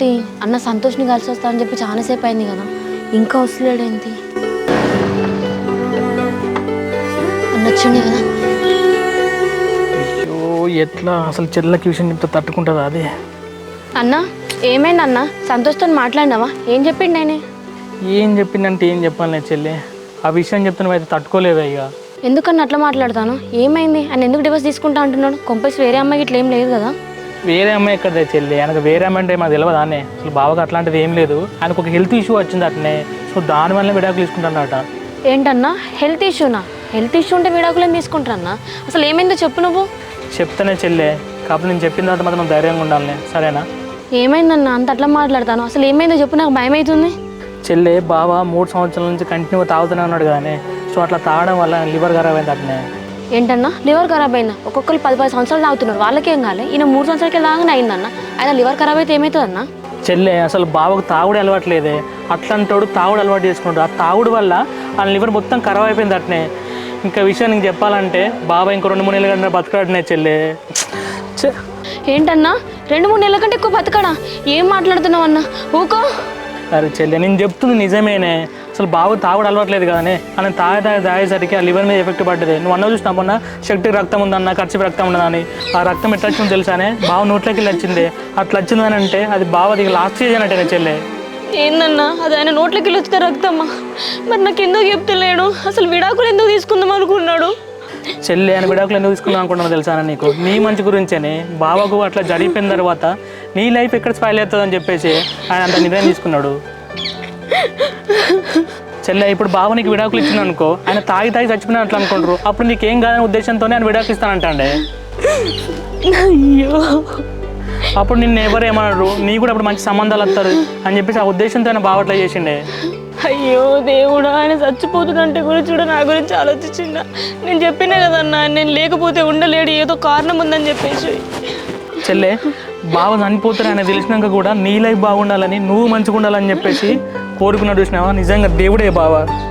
ఏంటి అన్న సంతోష్ని కలిసి వస్తానని చెప్పి చాలాసేపు అయింది కదా, ఇంకా వస్తలేడేంటి? అన్న వచ్చిండే కదా. అయ్యో ఎట్లా అసలు చెల్లెకి విషయం చెప్తే తట్టుకుంటుందా అది? అన్న ఏమైంది అన్న? సంతోష్తో మాట్లాడినావా? ఏం చెప్పిండు ఆయన? ఏం చెప్పిందంటే ఏం చెప్పాలి చెల్లి, ఆ విషయం చెప్తే నువ్వు అయితే తట్టుకోలేవా ఇక. ఎందుకన్నా అట్లా మాట్లాడతాను? ఏమైంది? ఆయన ఎందుకు డివోర్స్ తీసుకుంటా అంటున్నాడు? కొంపల్సి వేరే అమ్మాయికి ఇట్లా ఏం లేదు కదా? వేరే అమ్మాయి ఎక్కడదే చెల్లి, ఆయనకు వేరే అమ్మాయి అంటే మాకు తెలియదు అనే. అసలు బావగా అట్లాంటిది ఏం లేదు, ఆయనకు ఒక హెల్త్ ఇష్యూ వచ్చింది అట్నే. సో దానివల్ల విడాకులు తీసుకుంటానట. ఏంటన్నా హెల్త్ ఇష్యూనా? హెల్త్ ఇష్యూ ఉంటే విడాకులు ఏం తీసుకుంటారన్నా? అసలు ఏమైందో చెప్పు నువ్వు. చెప్తానే చెల్లె, కాబట్టి నేను చెప్పిన తర్వాత మాత్రం ధైర్యంగా ఉండాలి, సరేనా? ఏమైందన్నా అంత అట్లా మాట్లాడతాను? అసలు ఏమైందో చెప్పు, నాకు భయం అవుతుంది. చెల్లె బావ 3 సంవత్సరాల నుంచి కంటిన్యూగా తాగుతూనే ఉన్నాడు కానీ, సో అట్లా తాగడం వల్ల లివర్ ఖరాబ్ అయింది అట్నే. ఏంటన్నా లివర్ ఖరాబ్ అయిందా? ఒక్కొక్కరు 10 సంవత్సరాలు తాగుతున్నారు, వాళ్ళకేం కాలే. ఈయన 3 సంవత్సరాలకి తాగానే అయిందన్న. ఆయన లివర్ ఖరాబ్ అయితే ఏమవుతుందన్నా? చెల్లె అసలు బావకు తాగుడు అలవాట్లేదే, అట్లాంటోడు తాగుడు అలవాటు చేసుకుంటాడు. ఆ తాగుడు వల్ల ఆ లివర్ మొత్తం ఖరాబ్ అయిపోయింది అట్నే. ఇంకా విషయం నీకు చెప్పాలంటే బావ ఇంకో 2-3 నెలల కంటే బతకడనే చెల్లె. ఏంటన్నా 2-3 నెలల కంటే ఎక్కువ బతకడా? ఏం మాట్లాడుతున్నావు అన్న? ఊకో. అరే చెల్లె నేను చెప్తుంది నిజమేనే, అసలు బావ తాగుడు అలవాట్లేదు కదనే. అని తాగేసరికి ఆ లివర్ మీద ఎఫెక్ట్ పడ్డది. నువ్వు అన్న చూసినా మొన్న శక్తికి రక్తం ఉందన్న, ఖర్చుకి రక్తం ఉండదని. ఆ రక్తం ఎట్లా వచ్చిందో తెలుసానే? బావ నోట్లోకి వెళ్ళి వచ్చింది. అట్లా వచ్చిందని అంటే అది బావది లాస్ట్ స్టేజ్ అన్నట్టే చెల్లె. ఏందన్నా అది? ఆయన నోట్లోకి వెళ్ళి వచ్చిన రక్తమ్మా? మరి నాకు ఎందుకు చెప్తలేడు? అసలు విడాకులు ఎందుకు తీసుకుందాం అనుకున్నాడు? చెల్లి ఆయన విడాకులు ఎందుకు తీసుకుందాం అనుకుంటున్నా తెలుసానా నీకు? నీ మంచి గురించేనే. బావకు అట్లా జరిగిపోయిన తర్వాత నీ లైఫ్ ఎక్కడ స్పాయిల్ అవుతుంది అని చెప్పేసి ఆయన అంత నిర్ణయం తీసుకున్నాడు. చెల్లె ఇప్పుడు బావ నీకు విడాకులు ఇచ్చింది అనుకో, ఆయన తాగి చచ్చిపోయినా అట్లా అనుకుంటారు. అప్పుడు నీకేం కాదనే ఉద్దేశంతోనే ఆయన విడాకులు ఇస్తానంటే అయ్యో, అప్పుడు నిన్ను ఎవరేమన్నారు, నీ కూడా అప్పుడు మంచి సంబంధాలు వస్తారు అని చెప్పేసి ఆ ఉద్దేశంతో ఆయన బావ అట్లా చేసిండే. అయ్యో దేవుడా, ఆయన చచ్చిపోతుందంటే గురించి కూడా నా గురించి ఆలోచించిందా? నేను చెప్పినా కదన్నా, నేను లేకపోతే ఉండలేడు, ఏదో కారణం ఉందని చెప్పేసి. చెల్లె బావ చనిపోతారు ఆయన తెలిసినాక కూడా నీ లైఫ్ బాగుండాలని, నువ్వు మంచిగా ఉండాలని చెప్పేసి కోరుకున్నాడు చూసినావా? నిజంగా దేవుడే బావ.